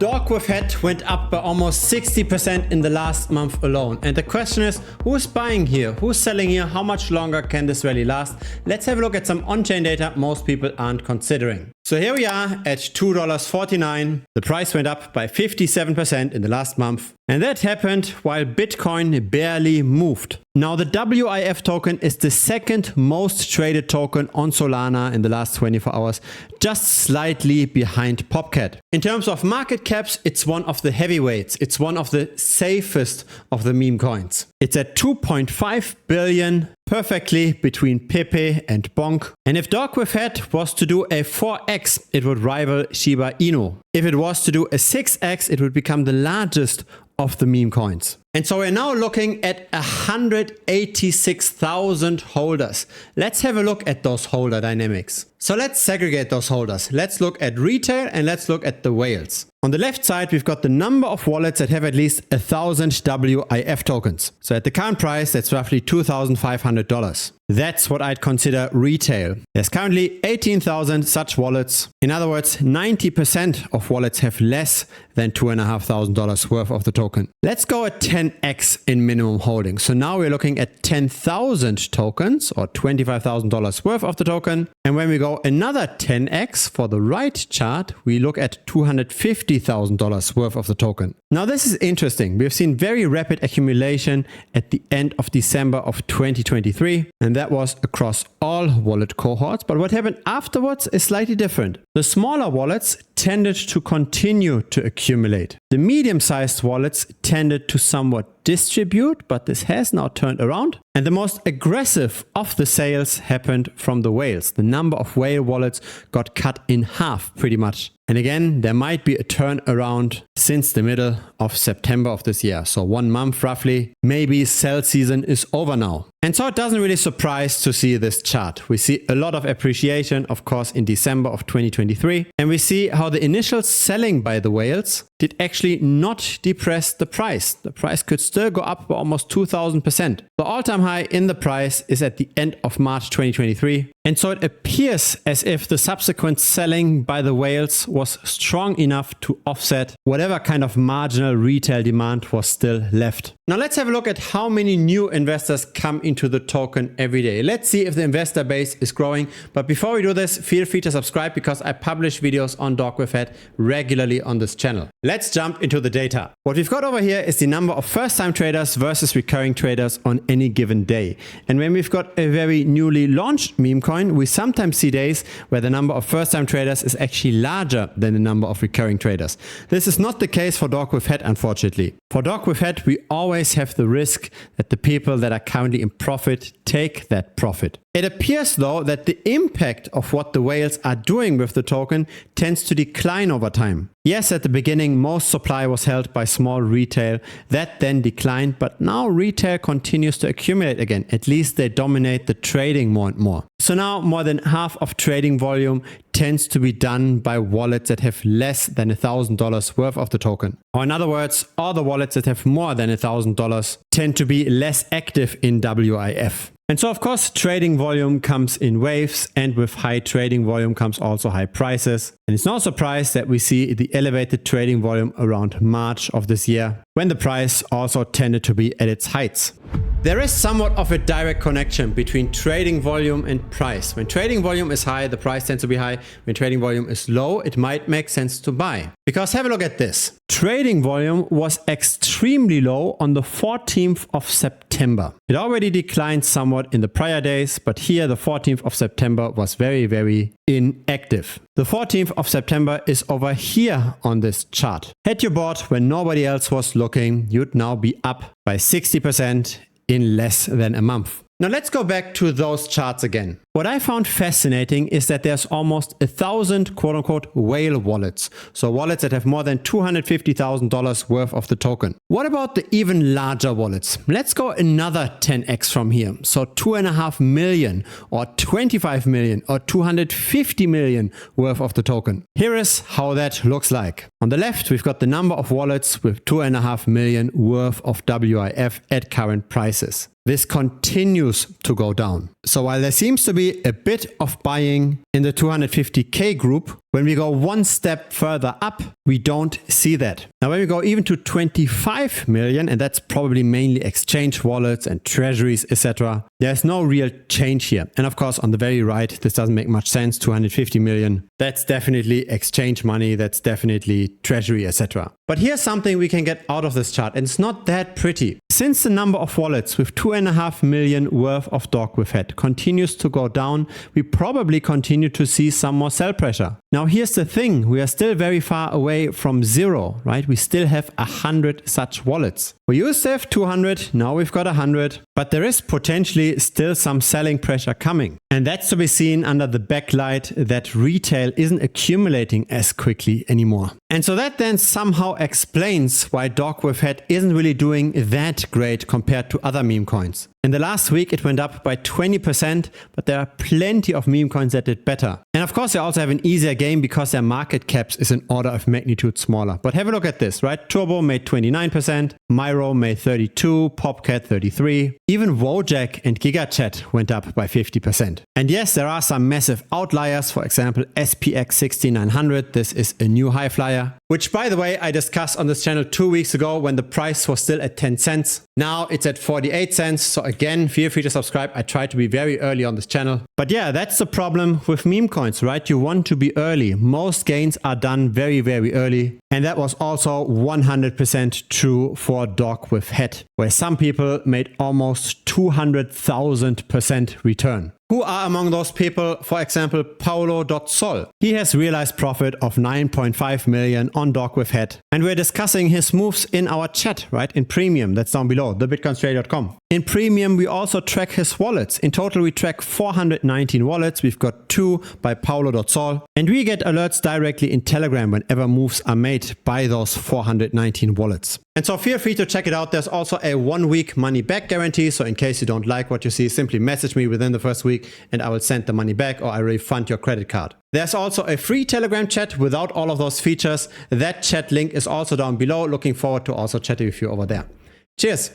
DogWifHat went up by almost 60% in the last month alone. And the question is, who's buying here? Who's selling here? How much longer can this rally last? Let's have a look at some on-chain data most people aren't considering. So here we are at $2.49. The price went up by 57% in the last month. And that happened while Bitcoin barely moved. Now the WIF token is the second most traded token on Solana in the last 24 hours, just slightly behind Popcat. In terms of market caps, it's one of the heavyweights. It's one of the safest of the meme coins. It's at 2.5 billion, perfectly between Pepe and Bonk. And if DogWifHat was to do a 4x, it would rival Shiba Inu. If it was to do a 6x, it would become the largest of the meme coins. And so we're now looking at 186,000 holders. Let's have a look at those holder dynamics. So let's segregate those holders. Let's look at retail and let's look at the whales. On the left side, we've got the number of wallets that have at least 1,000 WIF tokens. So at the current price, that's roughly $2,500. That's what I'd consider retail. There's currently 18,000 such wallets. In other words, 90% of wallets have less than $2,500 worth of the token. Let's go at 10x in minimum holding. So now we're looking at 10,000 tokens or $25,000 worth of the token. And when we go another 10x for the right chart, we look at $250,000 worth of the token. Now this is interesting. We've seen very rapid accumulation at the end of December of 2023. And that was across all wallet cohorts. But what happened afterwards is slightly different. The smaller wallets tended to continue to accumulate. The medium-sized wallets tended to somewhat distribute, but this has now turned around. And the most aggressive of the sales happened from the whales. The number of whale wallets got cut in half pretty much. And again, there might be a turnaround since the middle of September of this year. So 1 month roughly, maybe sell season is over now. And so it doesn't really surprise to see this chart. We see a lot of appreciation, of course, in December of 2023. And we see how the initial selling by the whales did actually not depress the price. The price could still go up by almost 2,000%. The all-time high in the price is at the end of March 2023. And so it appears as if the subsequent selling by the whales was strong enough to offset whatever kind of marginal retail demand was still left. Now let's have a look at how many new investors come into the token every day. Let's see if the investor base is growing. But before we do this, feel free to subscribe because I publish videos on DogWifHat regularly on this channel. Let's jump into the data. What we've got over here is the number of first-time traders versus recurring traders on any given day. And when we've got a very newly launched meme coin, we sometimes see days where the number of first-time traders is actually larger than the number of recurring traders. This is not the case for DogWifHat, unfortunately. For DogWifHat, we always have the risk that the people that are currently in profit take that profit. It appears though that the impact of what the whales are doing with the token tends to decline over time. Yes, at the beginning, most supply was held by small retail. That then declined, but now retail continues to accumulate again. At least they dominate the trading more and more. So now more than half of trading volume tends to be done by wallets that have less than $1,000 worth of the token. Or in other words, all the wallets that have more than $1,000 tend to be less active in WIF. And so, of course, trading volume comes in waves, and with high trading volume comes also high prices. And it's no surprise that we see the elevated trading volume around March of this year, when the price also tended to be at its heights. There is somewhat of a direct connection between trading volume and price. When trading volume is high, the price tends to be high. When trading volume is low, it might make sense to buy. Because have a look at this. Trading volume was extremely low on the 14th of September. It already declined somewhat in the prior days, but here the 14th of September was very, very inactive. The 14th of September is over here on this chart. Had you bought when nobody else was looking, you'd now be up by 60% in less than a month. Now let's go back to those charts again. What I found fascinating is that there's almost 1,000 quote-unquote whale wallets. So wallets that have more than $250,000 worth of the token. What about the even larger wallets? Let's go another 10x from here. So 2.5 million or 25 million or 250 million worth of the token. Here is how that looks like. On the left, we've got the number of wallets with 2.5 million worth of WIF at current prices. This continues to go down. So while there seems to be a bit of buying in the 250K group, When we go one step further up, we don't see that. Now, when we go even to 25 million, and that's probably mainly exchange wallets and treasuries, etc., there's no real change here. And of course, on the very right, this doesn't make much sense. 250 million. That's definitely exchange money. That's definitely treasury, etc. But here's something we can get out of this chart, and it's not that pretty. Since the number of wallets with 2.5 million worth of DogWifHat continues to go down, we probably continue to see some more sell pressure. Now, here's the thing. We are still very far away from zero, right? We still have 100 such wallets. We used to have 200, now we've got 100, but there is potentially still some selling pressure coming. And that's to be seen under the backlight that retail isn't accumulating as quickly anymore. And so that then somehow explains why DogWifHat isn't really doing that great compared to other meme coins. In the last week, it went up by 20%, but there are plenty of meme coins that did better. And of course, they also have an easier game because their market caps is an order of magnitude smaller. But have a look at this, right? Turbo made 29%, Myro made 32%, Popcat 33%. Even Wojak and GigaChat went up by 50%. And yes, there are some massive outliers. For example, SPX 6900. This is a new high flyer, which, by the way, I discussed on this channel 2 weeks ago when the price was still at 10 cents. Now it's at 48 cents. So again, feel free to subscribe. I try to be very early on this channel. But yeah, that's the problem with meme coins, right? You want to be early. Most gains are done very, very early. And that was also 100% true for DogWifHat, where some people made almost 200,000% return. Who are among those people? For example, Paulo.sol. He has realized profit of 9.5 million on DogWifHat. And we're discussing his moves in our chat, right? In Premium, that's down below, thebitcoinstrader.com. In Premium, we also track his wallets. In total, we track 419 wallets. We've got 2 by Paulo.sol. And we get alerts directly in Telegram whenever moves are made by those 419 wallets. And so feel free to check it out. There's also a 1-week money back guarantee. So in case you don't like what you see, simply message me within the first week and I will send the money back or I refund your credit card. There's also a free Telegram chat without all of those features. That chat link is also down below. Looking forward to also chatting with you over there. Cheers.